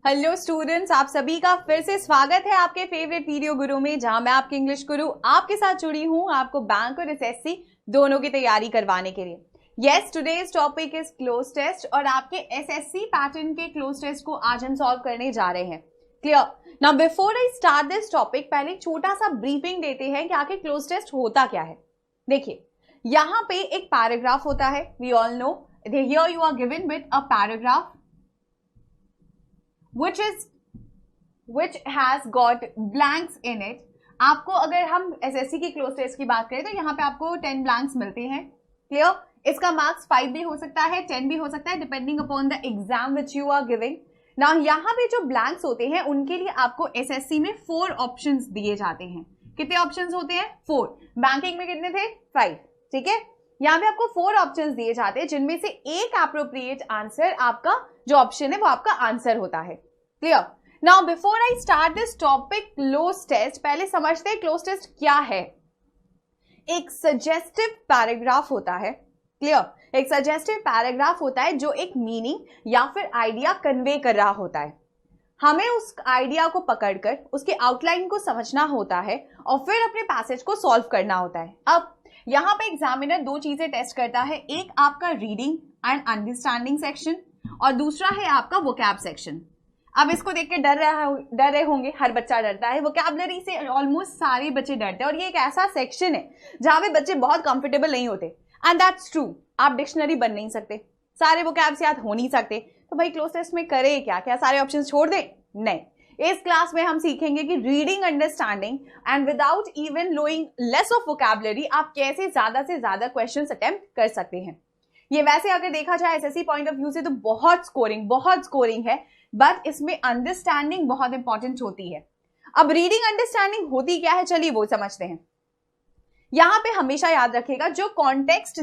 Hello students, आप सभी का फिर से स्वागत है आपके फेवरेट वीडियो गुरु में, जहां मैं आपके इंग्लिश गुरु आपके साथ जुड़ी हूं आपको बैंक और एसएससी दोनों की तैयारी करवाने के लिए। Yes, today's topic is cloze test और आपके एसएससी पैटर्न के क्लोज टेस्ट को आज हम सॉल्व करने जा रहे हैं। Clear? Now before I start this topic, पहले छोटा सा ब्रीफिंग देते हैं कि आखिर क्लोज टेस्ट होता क्या है। देखिए, यहाँ पे एक पैराग्राफ होता है, we all know, here you are given with a paragraph which has got blanks in it। आपको अगर हम एसएससी की क्लोज टेस्ट की बात करें तो यहाँ पे आपको 10 ब्लैंक्स मिलते हैं। क्लियर? इसका मार्क्स 5 भी हो सकता है, 10 भी हो सकता है, depending upon the exam which you are giving. ना यहाँ पे जो ब्लैंक्स होते हैं उनके लिए आपको एसएससी में 4 ऑप्शंस दिए जाते हैं। कितने ऑप्शंस होते हैं? 4। बैंकिंग में कितने थे? 5। ठीक है, यहाँ पे आपको 4 ऑप्शंस दिए जाते हैं, जिनमें से एक एप्रोप्रिएट आंसर आपका जो ऑप्शन है वो आपका आंसर होता है। Clear? Now before I start this topic cloze test, पहले समझते हैं क्लोज टेस्ट क्या है। एक सजेस्टिव पैराग्राफ होता है। क्लियर? एक सजेस्टिव पैराग्राफ होता है जो एक मीनिंग या फिर आइडिया कन्वे कर रहा होता है। हमें उस आइडिया को पकड़कर उसके आउटलाइन को समझना होता है और फिर अपने पैसेज को सॉल्व करना होता है। अब यहाँ पे एग्जामिनर 2 चीजें टेस्ट करता है, एक आपका रीडिंग एंड अंडरस्टैंडिंग सेक्शन और दूसरा है आपका वोकैब सेक्शन। अब इसको देख के डर रहे होंगे, हर बच्चा डरता है, वोकैबुलरी से ऑलमोस्ट सारे बच्चे डरते हैं और ये एक ऐसा सेक्शन है जहां पे बच्चे बहुत कंफर्टेबल नहीं होते। And that's true. आप डिक्शनरी बन नहीं सकते, सारे वोकैब्स याद हो नहीं सकते, तो भाई क्लोज टेस्ट में करे क्या सारे ऑप्शंस छोड़ दें? नहीं। इस क्लास में हम सीखेंगे कि reading, understanding and without even knowing less of vocabulary आप कैसे ज्यादा से ज्यादा क्वेश्चंस अटेम्प्ट कर सकते हैं। ये वैसे अगर देखा जाए एसएससी पॉइंट ऑफ व्यू से तो बहुत स्कोरिंग है, बट इसमें अंडरस्टैंडिंग बहुत इंपॉर्टेंट होती है। अब रीडिंग अंडरस्टैंडिंग होती क्या है, चलिए वो समझते हैं। यहां पे हमेशा याद रखिएगा, जो कॉन्टेक्स्ट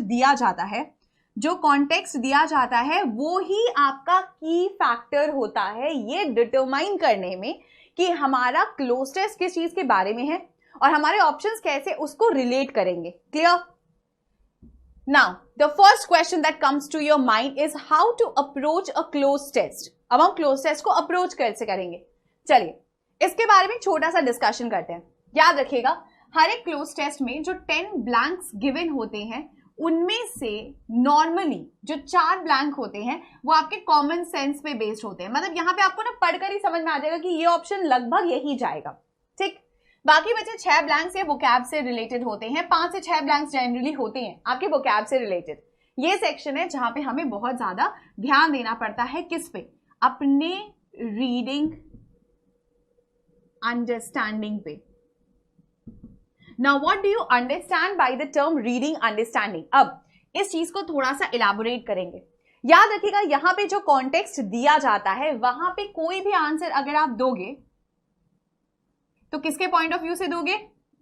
दिया जाता है वो ही आपका की फैक्टर होता है ये डिटरमाइन करने में कि हमारा क्लोज टेस्ट किस चीज के बारे में है और हमारे ऑप्शंस कैसे उसको रिलेट करेंगे। Clear? Now the first question that comes to your mind is how to approach a cloze test. अब हम क्लोज टेस्ट को अप्रोच कैसे करेंगे, चलिए इसके बारे में छोटा सा डिस्कशन करते हैं। याद रखिएगा, हर एक क्लोज टेस्ट में जो 10 ब्लैंक्स गिवन होते हैं उनमें से नॉर्मली जो 4 ब्लैंक होते हैं वो आपके कॉमन सेंस पे बेस्ड होते हैं। मतलब यहाँ पे आपको ना पढ़कर ही समझ में आ जाएगा कि ये ऑप्शन लगभग यही जाएगा। ठीक, बाकी बचे 6 ब्लैंक्स ये वोकैब से रिलेटेड होते हैं। 5 से 6 ब्लैंक्स जनरली होते हैं आपके वोकैब से रिलेटेड। ये सेक्शन है जहां पे हमें बहुत ज्यादा ध्यान देना पड़ता है, किस पे? अपने रीडिंग अंडरस्टैंडिंग पे। Now what do you understand by the term reading understanding? अब इस चीज को थोड़ा सा इलैबोरेट करेंगे। याद रखिएगा, यहां पे जो कॉन्टेक्स्ट दिया जाता है वहां पे कोई भी आंसर अगर आप दोगे तो किसके पॉइंट ऑफ व्यू से दोगे?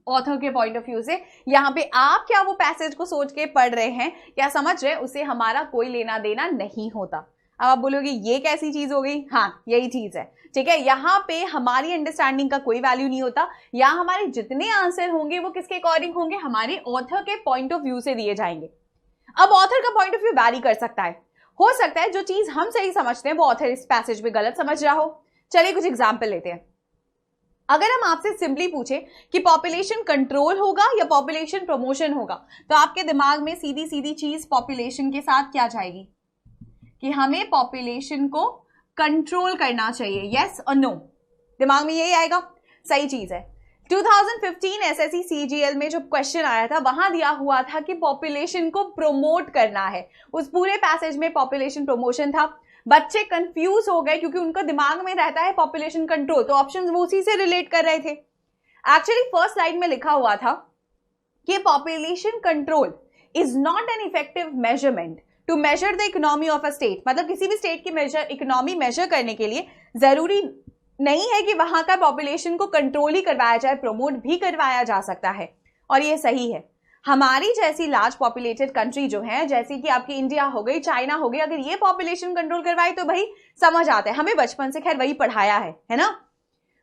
ऑथर के पॉइंट ऑफ व्यू से। यहाँ पे आप क्या वो पैसेज को सोच के पढ़ रहे हैं, क्या समझ रहे हैं, उसे हमारा कोई लेना देना नहीं होता। अब आप बोलोगे ये कैसी चीज हो गई? हाँ, यही चीज है। ठीक है, यहाँ पे हमारी अंडरस्टैंडिंग का कोई वैल्यू नहीं होता। यहाँ हमारे जितने आंसर होंगे वो किसके अकॉर्डिंग होंगे? हमारे ऑथर के पॉइंट ऑफ व्यू से दिए जाएंगे। अब ऑथर का पॉइंट ऑफ व्यू वैरी कर सकता है, हो सकता है जो चीज हम सही समझते हैं वो ऑथर इस पैसेज में गलत समझ रहा हो। चलिए कुछ एग्जाम्पल लेते हैं। अगर हम आपसे सिंपली पूछे कि पॉपुलेशन कंट्रोल होगा या पॉपुलेशन प्रमोशन होगा, तो आपके दिमाग में सीधी सीधी चीज पॉपुलेशन के साथ क्या जाएगी कि हमें पॉपुलेशन को कंट्रोल करना चाहिए। यस और नो, दिमाग में यही आएगा। सही चीज है। 2015 एसएससी सीजीएल में जो क्वेश्चन आया था वहां दिया हुआ था कि पॉपुलेशन को प्रमोट करना है। उस पूरे पैसेज में पॉपुलेशन प्रमोशन था। बच्चे कंफ्यूज हो गए क्योंकि उनका दिमाग में रहता है पॉपुलेशन कंट्रोल, तो ऑप्शंस वो उसी से रिलेट कर रहे थे। एक्चुअली फर्स्ट स्लाइड में लिखा हुआ था कि population control is not an effective measurement to measure the economy of a state. मतलब किसी भी स्टेट की इकोनॉमी मेजर करने के लिए जरूरी नहीं है कि वहां का पॉपुलेशन को कंट्रोल ही करवाया जाए, प्रमोट भी करवाया जा सकता है। और ये सही है। हमारी जैसी लार्ज पॉपुलेटेड कंट्री जो है, जैसे कि आपकी इंडिया हो गई, चाइना हो गई, अगर ये पॉपुलेशन कंट्रोल करवाए तो भाई समझ आता है, हमें बचपन से खैर वही पढ़ाया है ना।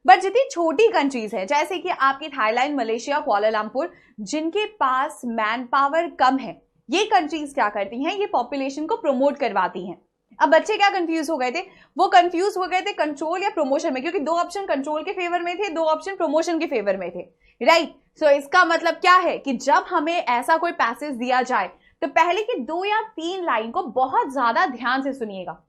बट जितनी छोटी कंट्रीज है जैसे कि आपकी थाईलैंड, मलेशिया, कुआलालंपुर, जिनके पास मैन पावर कम है, ये कंट्रीज क्या करती हैं? ये पॉपुलेशन को प्रमोट करवाती हैं। अब बच्चे क्या कंफ्यूज हो गए थे, वो कंफ्यूज हो गए थे कंट्रोल या प्रमोशन में, क्योंकि 2 ऑप्शन कंट्रोल के फेवर में थे, 2 ऑप्शन प्रमोशन के फेवर में थे, राइट। सो इसका मतलब क्या है कि जब हमें ऐसा कोई पैसेज दिया जाए तो पहले की 2 या 3 लाइन को बहुत ज्यादा ध्यान से सुनिएगा।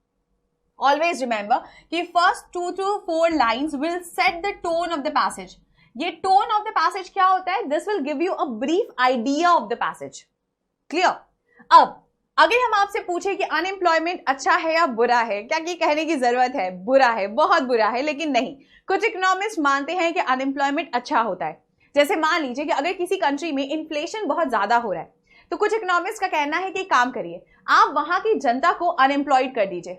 ऑलवेज रिमेंबर कि first 2 to 4 lines will set the tone of the passage. ये टोन ऑफ द पैसेज क्या होता है, this will give you a brief idea of the passage. Clear. अब अगर हम आपसे पूछे कि अनएम्प्लॉयमेंट अच्छा है या बुरा है, क्या ये कहने की जरूरत है बुरा है, बहुत बुरा है, लेकिन नहीं, कुछ इकोनॉमिस्ट मानते हैं कि अनएम्प्लॉयमेंट अच्छा होता है। जैसे मान लीजिए कि अगर किसी कंट्री में इन्फ्लेशन बहुत ज्यादा हो रहा है तो कुछ इकोनॉमिस्ट का कहना है कि काम करिए, आप वहां की जनता को अनएम्प्लॉयड कर दीजिए।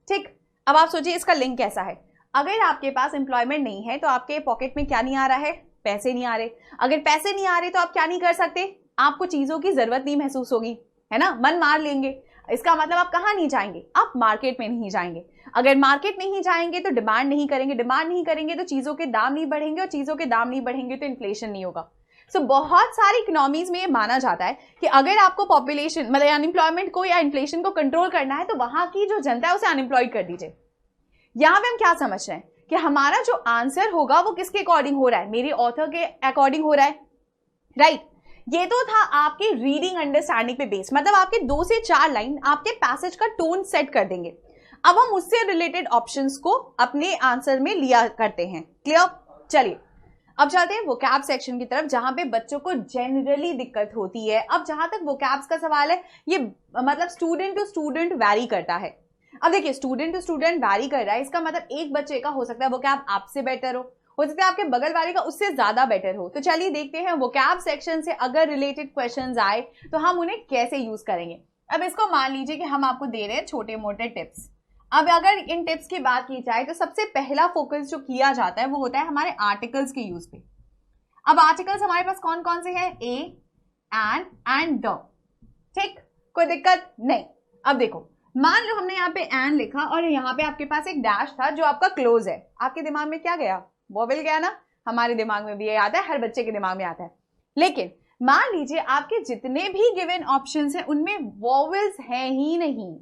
ठीक। अब आप सोचिए इसका लिंक कैसा है। अगर आपके पास एम्प्लॉयमेंट नहीं है तो आपके पॉकेट में क्या नहीं आ रहा है, पैसे नहीं आ रहे। अगर पैसे नहीं आ रहे तो आप क्या नहीं कर सकते, आपको चीजों की जरूरत नहीं महसूस होगी, है ना, मन मार लेंगे। इसका मतलब आप कहाँ नहीं जाएंगे, आप मार्केट में नहीं जाएंगे। अगर मार्केट नहीं जाएंगे तो डिमांड नहीं करेंगे, डिमांड नहीं करेंगे तो चीजों के दाम नहीं बढ़ेंगे, और चीजों के दाम नहीं बढ़ेंगे तो इन्फ्लेशन नहीं होगा। सो बहुत सारी इकोनॉमीज में ये माना जाता है कि अगर आपको पॉपुलेशन मतलब अनएम्प्लॉयमेंट को या इन्फ्लेशन को कंट्रोल करना है तो वहां की जो जनता है उसे अनएम्प्लॉयड कर दीजिए। यहां पे हम क्या समझ रहे हैं कि हमारा जो आंसर होगा वो किसके अकॉर्डिंग हो रहा है, मेरे ऑथर के अकॉर्डिंग हो रहा है, राइट। ये तो था आपके रीडिंग अंडरस्टैंडिंग पे बेस, मतलब आपके 2 से 4 लाइन आपके पैसेज का टोन सेट कर देंगे। अब हम उससे रिलेटेड ऑप्शंस को अपने आंसर में लिया करते हैं। क्लियर। चलिए अब चलते हैं वोकैब सेक्शन की तरफ, जहां पे बच्चों को जनरली दिक्कत होती है। अब जहां तक वोकैब्स का सवाल है, ये मतलब स्टूडेंट टू स्टूडेंट वैरी करता है। अब देखिए स्टूडेंट टू स्टूडेंट वैरी कर रहा है, इसका मतलब एक बच्चे का हो सकता है वोकैब आपसे बेटर हो सकता है आपके बगल वाले का उससे ज्यादा बेटर हो। तो चलिए देखते हैं वोकैब सेक्शन से अगर रिलेटेड क्वेश्चंस आए तो हम उन्हें कैसे यूज करेंगे। अब इसको मान लीजिए कि हम आपको दे रहे हैं छोटे मोटे टिप्स। अब अगर इन टिप्स की बात की जाए तो सबसे पहला फोकस जो किया जाता है वो होता है हमारे आर्टिकल्स के यूज पे। अब आर्टिकल्स हमारे पास कौन कौन से हैं, ए, एंड द। ठीक, कोई दिक्कत नहीं। अब देखो मान लो हमने यहाँ पे एंड लिखा और यहाँ पे आपके पास एक डैश था जो आपका क्लोज है, आपके दिमाग में क्या गया, वोवेल गया ना। हमारे दिमाग में भी ये आता है, हर बच्चे के दिमाग में आता है। लेकिन मान लीजिए आपके जितने भी गिवन ऑप्शंस हैं उनमें वोवेल्स हैं ही नहीं,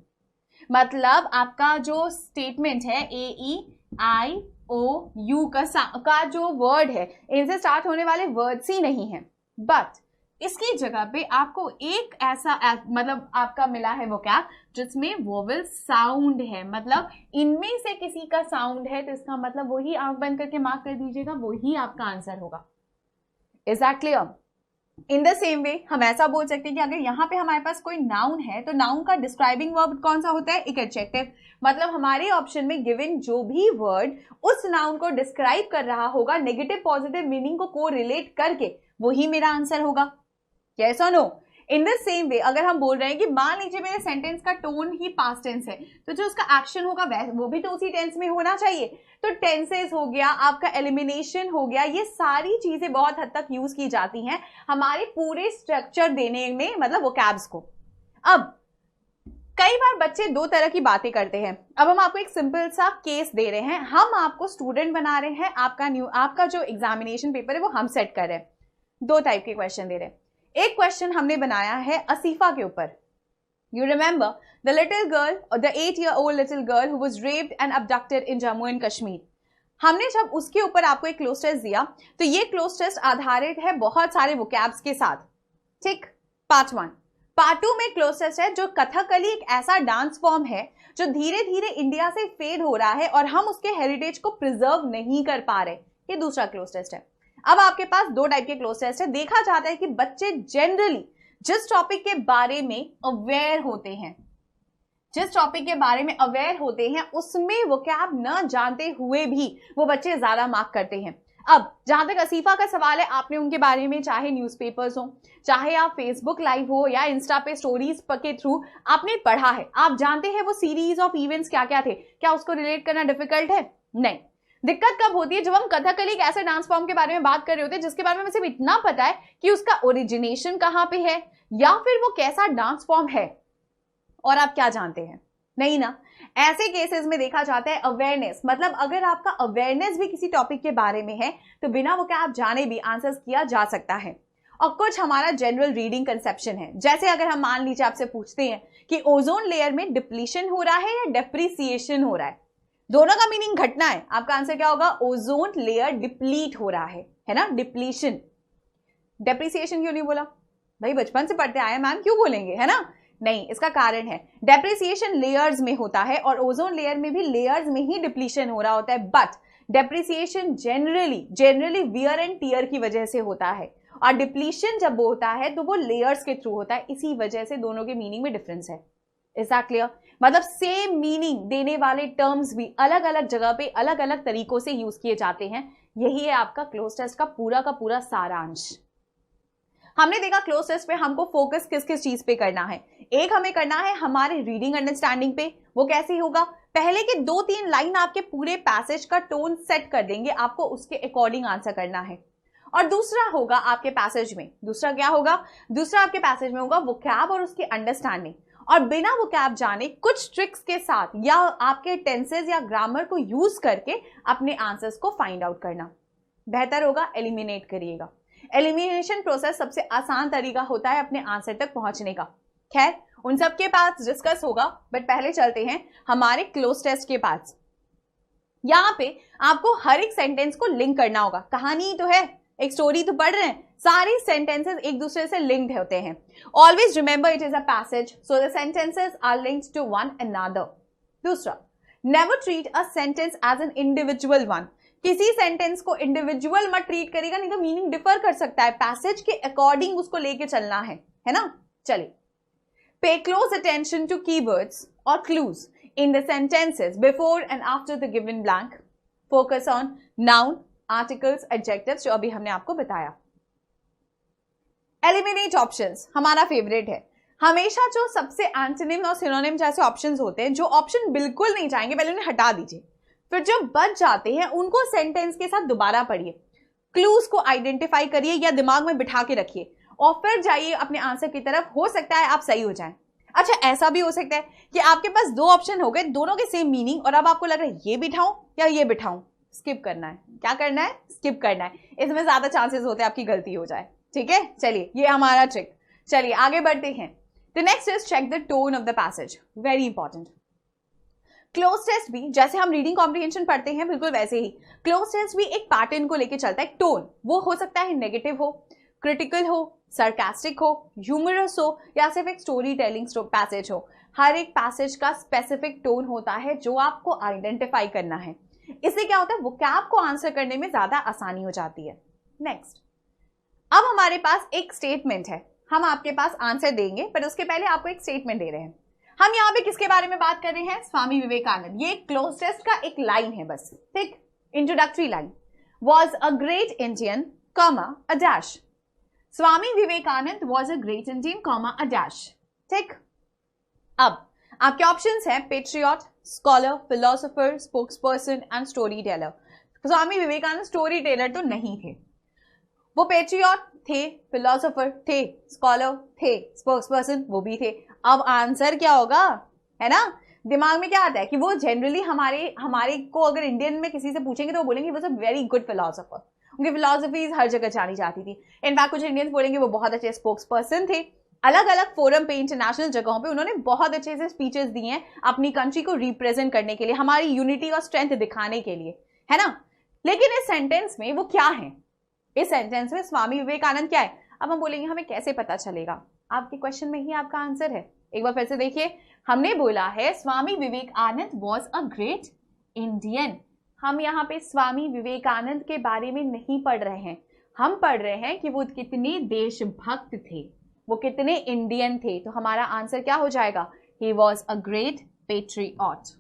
मतलब आपका जो स्टेटमेंट है ए, ई, आई, ओ, यू का जो वर्ड है इनसे स्टार्ट होने वाले वर्ड्स ही नहीं है। बट इसकी जगह पे आपको एक ऐसा मतलब आपका मिला है वोकैब जिसमें वोवेल साउंड है, मतलब इनमें से किसी का साउंड है, तो इसका मतलब वही आंख बंद करके मार्क कर दीजिएगा, वही आपका आंसर होगा। Is that clear? In the same वे हम ऐसा बोल सकते हैं कि अगर यहाँ पे हमारे पास कोई नाउन है तो नाउन का डिस्क्राइबिंग वर्ब कौन सा होता है, एक एडजेक्टिव। मतलब हमारे ऑप्शन में गिवन जो भी वर्ड उस नाउन को डिस्क्राइब कर रहा होगा नेगेटिव पॉजिटिव मीनिंग को कोरिलेट करके, वही मेरा आंसर होगा। यस और no? In the same way अगर हम बोल रहे हैं कि मान लीजिए मेरे सेंटेंस का टोन ही पास्ट टेंस है तो जो उसका एक्शन होगा वो भी तो उसी टेंस में होना चाहिए। तो टेंसेस हो गया, आपका एलिमिनेशन हो गया, ये सारी चीजें बहुत हद तक यूज की जाती हैं हमारे पूरे स्ट्रक्चर देने में, मतलब वोकैब्स को। अब कई बार बच्चे 2 तरह की बातें करते हैं। अब हम आपको एक सिंपल सा केस दे रहे हैं, हम आपको स्टूडेंट बना रहे हैं, आपका जो एग्जामिनेशन पेपर है वो हम सेट कर रहे हैं। 2 टाइप के क्वेश्चन दे रहे हैं। एक क्वेश्चन हमने बनाया है असीफा के ऊपर। You remember the little girl और the 8-year-old little girl who was raped and abducted in Jammu and Kashmir. हमने जब उसके ऊपर आपको एक क्लोज टेस्ट दिया तो ये क्लोज टेस्ट आधारित है बहुत सारे वोकैब्स के साथ। ठीक, पार्ट 1। पार्ट 2 में क्लोज टेस्ट है जो कथकली एक ऐसा डांस फॉर्म है जो धीरे धीरे इंडिया से फेड हो रहा है और हम उसके हेरिटेज को प्रिजर्व नहीं कर पा रहे। ये दूसरा क्लोज टेस्ट है। अब आपके पास 2 टाइप के क्लोज टेस्ट है। देखा जाता है कि बच्चे जनरली जिस टॉपिक के बारे में अवेयर होते हैं, उसमें वोकैब न जानते हुए भी वो बच्चे ज्यादा मार्क करते हैं। अब जहां तक असीफा का सवाल है, आपने उनके बारे में चाहे न्यूज़पेपर्स हो, चाहे आप फेसबुक लाइव हो या इंस्टा पे स्टोरीज के थ्रू आपने पढ़ा है, आप जानते हैं वो सीरीज ऑफ इवेंट्स क्या क्या थे। क्या उसको रिलेट करना डिफिकल्ट है? नहीं। दिक्कत कब होती है? जब हम कथकली एक ऐसे डांस फॉर्म के बारे में बात कर रहे होते हैं जिसके बारे में हमें सिर्फ इतना पता है कि उसका ओरिजिनेशन कहां पे है या फिर वो कैसा डांस फॉर्म है, और आप क्या जानते हैं? नहीं ना। ऐसे केसेस में देखा जाता है अवेयरनेस, मतलब अगर आपका अवेयरनेस भी किसी टॉपिक के बारे में है तो बिना वो क्या आप जाने भी आंसर्स किया जा सकता है। और कुछ हमारा जनरल रीडिंग कंसेप्शन है। जैसे अगर हम मान लीजिए आपसे पूछते हैं कि ओजोन लेयर में डिप्लीशन हो रहा है या डेप्रिसिएशन हो रहा है, दोनों का मीनिंग घटना है, आपका आंसर क्या होगा? ओजोन लेयर डिप्लीट हो रहा है ना, डिप्लीशन। डेप्रिसिएशन क्यों नहीं बोला भाई? बचपन से पढ़ते आए मैम, क्यों बोलेंगे, है ना? नहीं, इसका कारण है डेप्रिसिएशन लेयर्स में होता है और ओजोन लेयर में भी लेयर्स में ही डिप्लीशन हो रहा होता है, but depreciation generally wear and tear की वजह से होता है और डिप्लीशन जब होता है तो वो लेयर्स के थ्रू होता है। इसी वजह से दोनों के मीनिंग में डिफरेंस है। Is that clear? मतलब सेम मीनिंग देने वाले टर्म्स भी अलग अलग जगह पे अलग अलग तरीकों से यूज किए जाते हैं। यही है आपका क्लोज टेस्ट का पूरा सारांश। हमने देखा क्लोज टेस्ट पे हमको फोकस किस किस चीज पे करना है। एक हमें करना है हमारे रीडिंग अंडरस्टैंडिंग पे। वो कैसे होगा? पहले के 2-3 लाइन आपके पूरे पैसेज का टोन सेट कर देंगे, आपको उसके अकॉर्डिंग आंसर करना है। और दूसरा होगा आपके पैसेज में, दूसरा क्या होगा? दूसरा आपके पैसेज में होगा वोकैब और उसकी अंडरस्टैंडिंग, और बिना वोकैब जाने कुछ ट्रिक्स के साथ या आपके टेंसेस या ग्रामर को यूज करके अपने आंसर्स को फाइंड आउट करना। बेहतर होगा एलिमिनेट करिएगा। एलिमिनेशन प्रोसेस सबसे आसान तरीका होता है अपने आंसर तक पहुंचने का। खैर, उन सबके पास डिस्कस होगा, बट पहले चलते हैं हमारे क्लोज टेस्ट के पास। यहां पे आपको हर एक सेंटेंस को लिंक करना होगा। कहानी तो है, एक स्टोरी तो पढ़ रहे हैं, सारी सेंटेंसेस एक दूसरे से लिंक्ड होते हैं। Always remember it is a passage, so the sentences are linked to one another. दूसरा, never treat a sentence as an individual one. किसी सेंटेंस को इंडिविजुअल मत ट्रीट करेगा, नहीं तो मीनिंग डिफर कर सकता है। पैसेज के अकॉर्डिंग उसको लेके चलना है ना? चलिए, पे क्लोज अटेंशन टू कीवर्ड्स और clues in the sentences before and after the given blank. Focus on noun, articles, adjectives, जो अभी हमने आपको बताया। एलिमिनेट ऑप्शंस हमारा फेवरेट है। हमेशा जो सबसे एंटोनिम और सिनोनिम जैसे ऑप्शंस होते हैं, जो ऑप्शन बिल्कुल नहीं चाहेंगे पहले उन्हें हटा दीजिए, फिर जो बच जाते हैं उनको सेंटेंस के साथ दोबारा पढ़िए, क्लूज को आइडेंटिफाई करिए या दिमाग में बिठा के रखिए और फिर जाइए अपने आंसर की तरफ। हो सकता है आप सही हो जाएं। अच्छा, ऐसा भी हो सकता है कि आपके पास 2 ऑप्शन हो गए, दोनों के सेम मीनिंग, और अब आपको लग रहा है ये बिठाऊं या ये बिठाऊं। स्किप करना है। क्या करना है? स्किप करना है। इसमें ज्यादा चांसेस होते हैं आपकी गलती हो जाए। ठीक है, चलिए, ये हमारा ट्रिक। चलिए आगे बढ़ते हैं। The next is check the tone of the passage. Very important. Cloze test भी जैसे हम रीडिंग कॉम्प्रिहेंशन पढ़ते हैं, बिल्कुल वैसे ही क्लोज टेस्ट भी एक पैटर्न को लेके चलता है। टोन वो हो सकता है नेगेटिव हो, क्रिटिकल हो, सरकास्टिक हो, ह्यूमरस हो, या सिर्फ एक स्टोरी टेलिंग पैसेज हो। हर एक पैसेज का स्पेसिफिक टोन होता है जो आपको आइडेंटिफाई करना है। इससे क्या होता है? वोकैब को आंसर करने में ज्यादा आसानी हो जाती है। नेक्स्ट, अब हमारे पास एक स्टेटमेंट है। हम आपके पास आंसर देंगे, पर उसके पहले आपको एक स्टेटमेंट दे रहे हैं। हम यहाँ पे किसके बारे में बात कर रहे हैं? स्वामी विवेकानंद। ये क्लोज टेस्ट का एक लाइन है बस, ठीक, introductory line. Was a great Indian, comma a dash. Swami Vivekananda was a great Indian, comma a dash. ठीक, अब आपके ऑप्शंस हैं patriot, scholar, philosopher, spokesperson and story teller. Swami Vivekananda story teller तो नहीं थे, वो पेट्रियट थे, फिलोसोफर थे, स्कॉलर थे, स्पोक्सपर्सन वो भी थे। अब आंसर क्या होगा? है ना, दिमाग में क्या आता है कि वो जनरली हमारे को अगर इंडियन में किसी से पूछेंगे तो वो बोलेंगे वो वेरी गुड फिलोसोफर। उनकी फिलोसफीज हर जगह जानी जाती थी। इनफैक्ट कुछ इंडियंस बोलेंगे वो बहुत अच्छे स्पोक्स पर्सन थे। अलग अलग फोरम पे, इंटरनेशनल जगहों पे उन्होंने बहुत अच्छे से स्पीचेस दी हैं अपनी कंट्री को रिप्रेजेंट करने के लिए, हमारी यूनिटी और स्ट्रेंथ दिखाने के लिए, है ना। लेकिन इस सेंटेंस में वो क्या है? इस सेंटेंस में स्वामी विवेकानंद क्या है? अब हम बोलेंगे हमें कैसे पता चलेगा? आपके क्वेश्चन में ही आपका आंसर है। एक बार फिर से देखिए, हमने बोला है Swami Vivekananda was a great Indian. हम यहाँ पे स्वामी विवेकानंद के बारे में नहीं पढ़ रहे हैं, हम पढ़ रहे हैं कि वो कितने देशभक्त थे, वो कितने इंडियन थे। तो हमारा आंसर क्या हो जाएगा? He was a great patriot.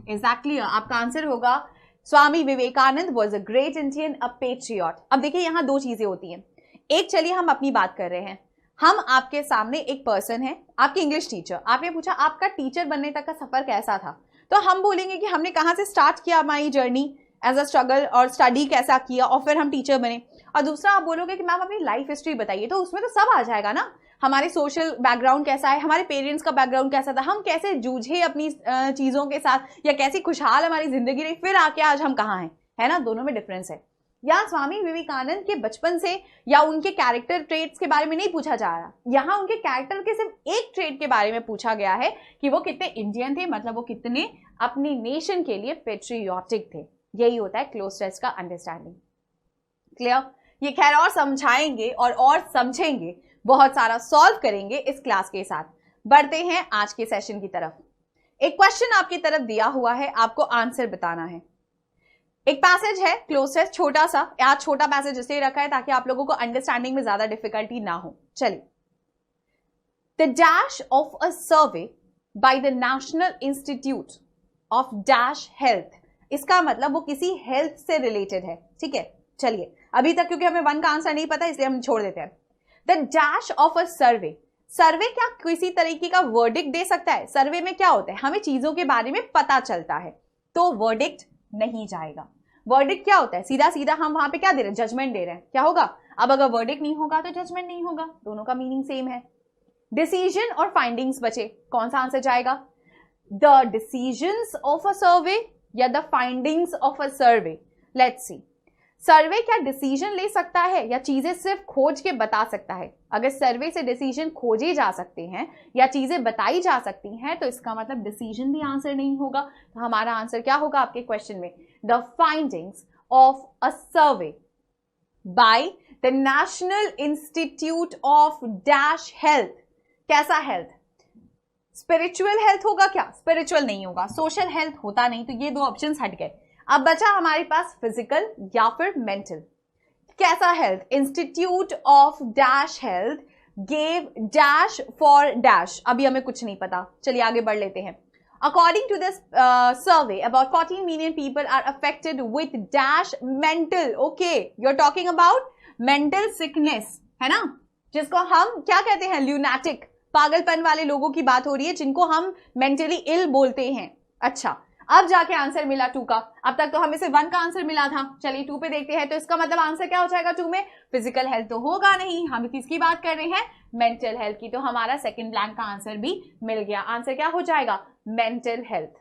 Exactly, आपका आंसर होगा Swami Vivekananda was a great Indian, a patriot. अब देखिए यहाँ 2 चीजें होती हैं। एक, चलिए हम अपनी बात कर रहे हैं, हम आपके सामने एक पर्सन है, आपके इंग्लिश टीचर। आपने पूछा आपका टीचर बनने तक का सफर कैसा था, तो हम बोलेंगे कि हमने कहाँ से स्टार्ट किया हमारी जर्नी एज अ स्ट्रगल और स्टडी कैसा किया और फिर हम टीचर बने। और दूसरा आप बोलोगे कि मैम अपनी लाइफ हिस्ट्री बताइए, तो उसमें तो सब आ जाएगा ना, हमारे सोशल बैकग्राउंड कैसा है, हमारे पेरेंट्स का बैकग्राउंड कैसा था, हम कैसे जूझे अपनी चीजों के साथ, या कैसी खुशहाल हमारी जिंदगी रही, फिर आके आज हम कहाँ हैं, है ना। दोनों में डिफरेंस है। या स्वामी विवेकानंद के बचपन से या उनके कैरेक्टर ट्रेट्स के बारे में नहीं पूछा जा रहा, यहाँ उनके कैरेक्टर के सिर्फ एक ट्रेट के बारे में पूछा गया है कि वो कितने इंडियन थे, मतलब वो कितने अपनी नेशन के लिए पेट्रियोटिक थे। यही होता है क्लोज टेस्ट का अंडरस्टैंडिंग। क्लियर? ये खैर और समझाएंगे और समझेंगे, बहुत सारा सॉल्व करेंगे इस क्लास के साथ। बढ़ते हैं आज के सेशन की तरफ। एक क्वेश्चन आपकी तरफ दिया हुआ है, आपको आंसर बताना है। एक पैसेज है क्लोज टेस्ट, छोटा सा, आज छोटा पैसेज इसलिए रखा है ताकि आप लोगों को अंडरस्टैंडिंग में ज्यादा डिफिकल्टी ना हो। चलिए, the dash of a survey by the national institute of dash health, इसका मतलब वो किसी हेल्थ से रिलेटेड है। ठीक है, चलिए अभी तक क्योंकि हमें वन का आंसर नहीं पता इसलिए हम छोड़ देते हैं। द डैश ऑफ अ सर्वे, सर्वे क्या किसी तरीके का वर्डिक्ट दे सकता है? सर्वे में क्या होता है, हमें चीजों के बारे में पता चलता है, तो वर्डिक्ट नहीं जाएगा। वर्डिक्ट क्या होता है? सीधा सीधा हम वहां पे क्या दे रहे हैं? जजमेंट दे रहे हैं। क्या होगा? अब अगर वर्डिक्ट नहीं होगा तो जजमेंट नहीं होगा, दोनों का मीनिंग सेम है। डिसीजन और फाइंडिंग्स बचे, कौन सा आंसर जाएगा? The decisions of a survey या the findings of a survey? Let's see, survey क्या डिसीजन ले सकता है या चीजें सिर्फ खोज के बता सकता है? अगर सर्वे से डिसीजन खोजे जा सकते हैं या चीजें बताई जा सकती हैं तो इसका मतलब डिसीजन भी आंसर नहीं होगा। तो हमारा आंसर क्या होगा आपके क्वेश्चन में? The findings of a survey by the national institute of dash health. कैसा हेल्थ? स्पिरिचुअल हेल्थ होगा क्या? स्पिरिचुअल नहीं होगा। सोशल हेल्थ होता नहीं, तो ये दो ऑप्शंस हट गए। अब बचा हमारे पास फिजिकल या फिर मेंटल। कैसा health? Institute of dash health gave dash for dash, अभी हमें कुछ नहीं पता। चलिए आगे बढ़ लेते हैं। According to this survey about 14 million people are affected with dash mental, okay you are talking about mental sickness, है ना, जिसको हम क्या कहते हैं? ल्यूनाटिक, पागलपन वाले लोगों की बात हो रही है जिनको हम मेंटली इल बोलते हैं। अच्छा, अब जाके आंसर मिला 2 का। अब तक तो हमें से 1 का आंसर मिला था। चलिए 2 पे देखते हैं, तो इसका मतलब आंसर क्या हो जाएगा 2 में? फिजिकल हेल्थ तो होगा नहीं, हम किसकी बात कर रहे हैं? मेंटल हेल्थ की। तो हमारा सेकंड ब्लैंक का आंसर भी मिल गया। आंसर क्या हो जाएगा? Mental health.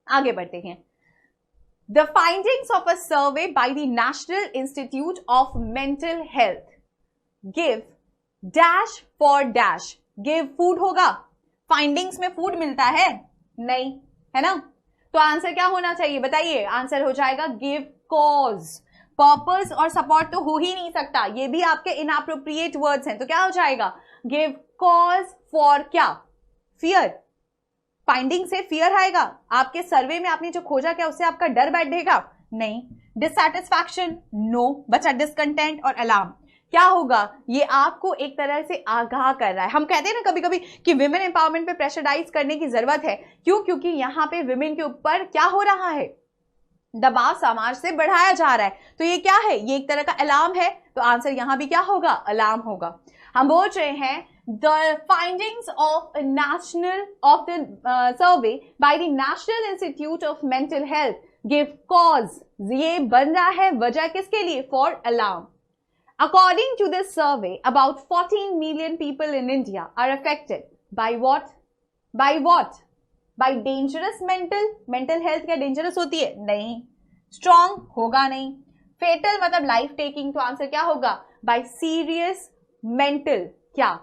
आगे बढ़ते हैं। The findings of a survey by the national institute of mental health give dash for dash. Give food होगा, फाइंडिंग्स में फूड मिलता है नहीं, है ना, तो आंसर क्या होना चाहिए बताइए? आंसर हो जाएगा गिव कॉज। पर्पस और सपोर्ट तो हो ही नहीं सकता, ये भी आपके इनअप्रोप्रिएट वर्ड्स हैं, तो क्या हो जाएगा? गिव कॉज फॉर क्या? फियर। फाइंडिंग से फियर आएगा आपके सर्वे में? आपने जो खोजा क्या उससे आपका डर बैठेगा? नहीं। डिससैटिस्फैक्शन? नो। बचा डिसकंटेंट और अलार्म। क्या होगा? ये आपको एक तरह से आगाह कर रहा है। हम कहते हैं ना कभी कभी कि विमेन एम्पावरमेंट पे प्रेशराइज करने की जरूरत है। क्यों? क्योंकि यहाँ पे विमेन के ऊपर क्या हो रहा है? दबाव समाज से बढ़ाया जा रहा है। तो ये क्या है? ये एक तरह का अलार्म है। तो आंसर यहाँ भी क्या होगा? अलार्म होगा। हम बोल रहे हैं the findings of national of the survey by the national institute of mental health give cause. ये बन रहा है वजह किसके लिए? For alarm. According to this survey, about 14 million people in India are affected by what? By what? By dangerous mental? Mental health क्या dangerous होती है? नहीं। Strong होगा नहीं। Fatal मतलब life taking, तो आंसर क्या होगा? By serious mental क्या?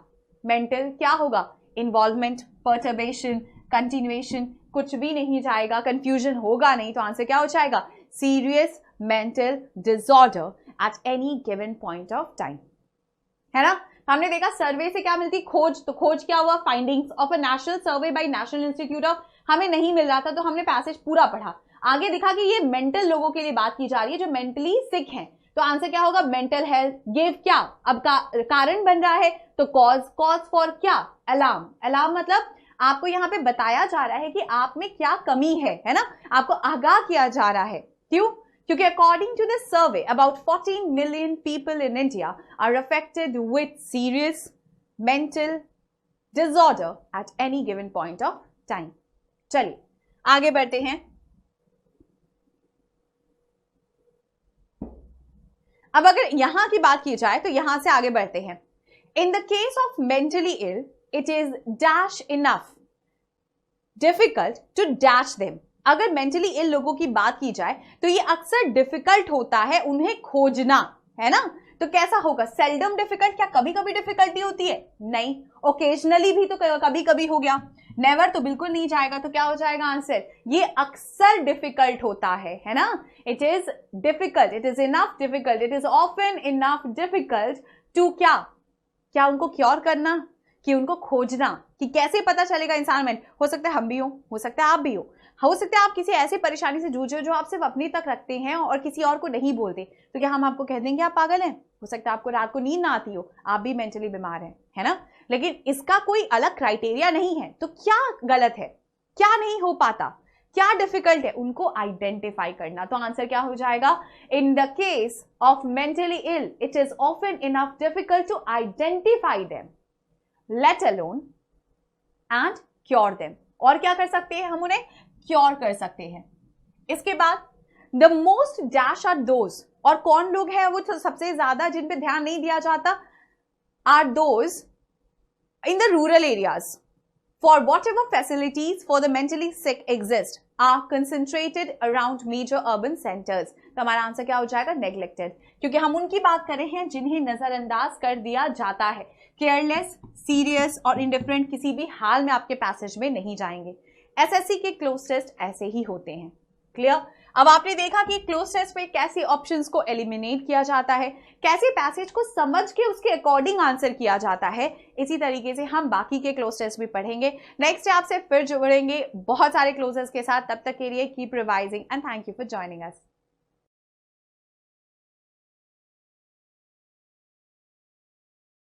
Mental क्या होगा? Involvement, perturbation, continuation, कुछ भी नहीं जाएगा। Confusion होगा नहीं, तो आंसर क्या हो जाएगा? Serious mental disorder at any given point of time, है ना। हमने देखा सर्वे से क्या मिलती? खोज। तो खोज क्या हुआ? Findings of a national survey by national institute of, हमें नहीं मिल रहा था तो हमने पैसेज पूरा पढ़ा, आगे दिखा कि ये मेंटल लोगों के लिए बात की जा रही है जो मेंटली सिक हैं। तो आंसर क्या होगा? मेंटल हेल्थ गिव क्या? अब कारण बन रहा है तो कॉज। कॉज फॉर क्या? अलार्म। अलार्म मतलब आपको यहाँ पे बताया जा रहा है कि आप में क्या कमी है ना, आपको आगाह किया जा रहा है। क्यों? क्योंकि according to this survey, about 14 million people in India are affected with serious mental disorder at any given point of time. चलिए आगे बढ़ते हैं। अब अगर यहां की बात की जाए तो यहां से आगे बढ़ते हैं। In the case of mentally ill, it is dash enough difficult to dash them. अगर मेंटली इल लोगों की बात की जाए तो ये अक्सर डिफिकल्ट होता है उन्हें खोजना, है ना। तो कैसा होगा, सेल्डम डिफिकल्ट, क्या कभी कभी डिफिकल्टी होती है, नहीं, ओकेजनली भी तो कभी कभी हो गया, नेवर तो बिल्कुल नहीं जाएगा, तो क्या हो जाएगा आंसर, ये अक्सर डिफिकल्ट होता है ना। It is difficult, it is enough difficult, it is often enough difficult to क्या उनको क्योर करना, कि उनको खोजना, कि कैसे पता चलेगा इंसान में, हो सकता है हम भी हो सकता है आप भी हो सकता है आप किसी ऐसी परेशानी से जूझ रहे हो जो आप सिर्फ अपनी तक रखते हैं और किसी और को नहीं बोलते, तो क्या हम आपको कह देंगे आप पागल हैं, हो सकता है आपको रात को नींद ना आती हो, आप भी मेंटली बीमार हैं, है ना। लेकिन इसका कोई अलग क्राइटेरिया नहीं है, तो क्या गलत है, क्या नहीं हो पाता, क्या डिफिकल्ट है, उनको आइडेंटिफाई करना। तो आंसर क्या हो जाएगा, in the case of mentally ill it is often enough difficult to identify them, let alone and cure them. और क्या कर सकते हैं, हम उन्हें क्योर कर सकते हैं। इसके बाद the most dash are those, और कौन लोग हैं वो सबसे ज्यादा जिन पे ध्यान नहीं दिया जाता, are those in the rural areas for whatever facilities for the mentally sick exist are concentrated around major urban centers। तो हमारा आंसर क्या हो जाएगा, नेग्लेक्टेड, क्योंकि हम उनकी बात कर रहे हैं जिन्हें नजरअंदाज कर दिया जाता है, केयरलेस, सीरियस और इंडिफरेंट किसी भी हाल में आपके पैसेज में नहीं जाएंगे। एसएससी के क्लोज टेस्ट ऐसे ही होते हैं, क्लियर। अब आपने देखा कि क्लोज टेस्ट में कैसे ऑप्शंस को एलिमिनेट किया जाता है, कैसे पैसेज को समझ के उसके अकॉर्डिंग आंसर किया जाता है। इसी तरीके से हम बाकी के क्लोज टेस्ट भी पढ़ेंगे। नेक्स्ट आपसे फिर जुड़ेंगे बहुत सारे क्लोजेस के साथ, तब तक के लिए keep revising and thank you for joining us.